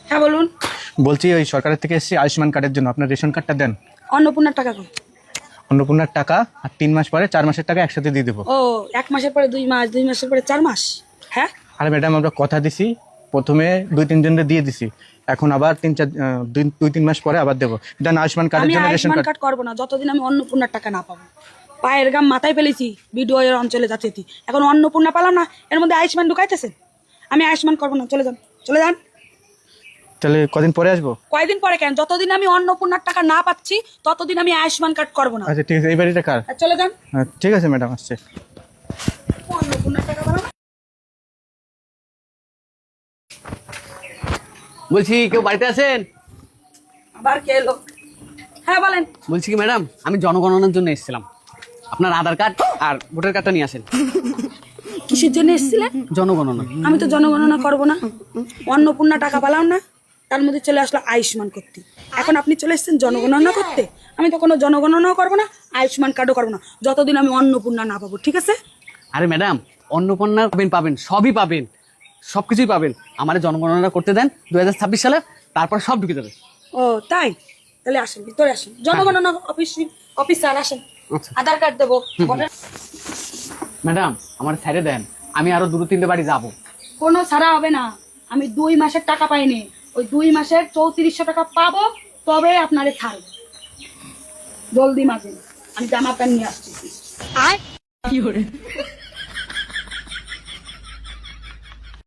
হ্যাঁ বলুন। বলছি ওই সরকারের থেকে এসেছি আয়ুষ্মান কার্ডের জন্য, আপনার রেশন কার্ডটা দেন। অন্নপূর্ণার টাকা কই? অন্নপূর্ণার টাকা আর 3 মাস পরে 4 মাসের টাকা একসাথে দিয়ে দেবো। ও 1 মাসের পরে 2 মাস, 2 মাসের পরে 4 মাস। হ্যাঁ আরে ম্যাডাম, আমরা কথা দিছি, প্রথমে 2-3 জনের দিয়ে দিছি, এখন আবার 2-3 মাস পরে আবার দেবো। দেন আয়ুষ্মান কার্ডের আমি জন্য রেশন আয়ুষ্মান কার্ড। কার্ড করবো না যতদিন আমি অন্নপূর্ণার টাকা না পাবো। পায়ের গাম মাথায় ফেলেছি বিডিও এর অঞ্চলে যাচ্ছে, এখন অন্নপূর্ণা পেলাম না, এর মধ্যে আয়ুষ্মান ঢুকাইতেছেন। আমি আয়ুষ্মান করবো না, চলে যান চলে যান। তাহলে কদিন পরে আসবো? কয়দিন পরে কেন? যতদিন আমি অন্নপূর্ণার টাকা না পাচ্ছি ততদিন আমি আয়ুষ্মান কার্ড করবো না। আচ্ছা ঠিক আছে, এই বাড়িটা কার? চলে যান। ঠিক আছে ম্যাডাম, আসছে। অন্নপূর্ণার টাকা পেলাম না। বলছি কেউ বাড়িতে আছেন? আবার কে এলো? হ্যাঁ বলেন। বলছি কি ম্যাডাম, আমি জনগণনার জন্য এসেছিলাম, আপনার আধার কার্ড আর ভোটার কার্ডটা নিয়ে আসেন। কিসের জন্য এসেছিলেন? জনগণনা। আমি তো জনগণনা করবো না, অন্নপূর্ণা টাকা পেলাম না, তার মধ্যে চলে আসলো আয়ুষ্মান করতে। এখন আপনি চলে এসেছেন জনগণনা করতে। আমি তো কোনো জনগণনাও করবো না, আয়ুষ্মান কার্ডও করবো না যতদিন আমি অন্নপূর্ণা না পাবো, ঠিক আছে? আরে ম্যাডাম, অন্নপূর্ণা পাবেন, পাবেন সবই পাবেন, সব কিছুই পাবেন। আমার জনগণনা করতে দেন 2026 সালে, তারপর সব ঢুকে যাবে। ও তাই? তাহলে আসেন, ভিতরে আসেন, জনগণনা অফিসার আসেন। আচ্ছা। আধার কার্ড দেবো। ম্যাডাম আমার ছেড়ে দেন, আমি আরো 2-3টে বাড়ি যাবো। কোনো ছাড়া হবে না, আমি 2 মাসের টাকা পাইনি, ওই 2 মাসের 3400 টাকা পাবো, তবে আপনারে ছাড়বো। জলদি মাঝে আমি জামা প্যান্ট নিয়ে আসছি।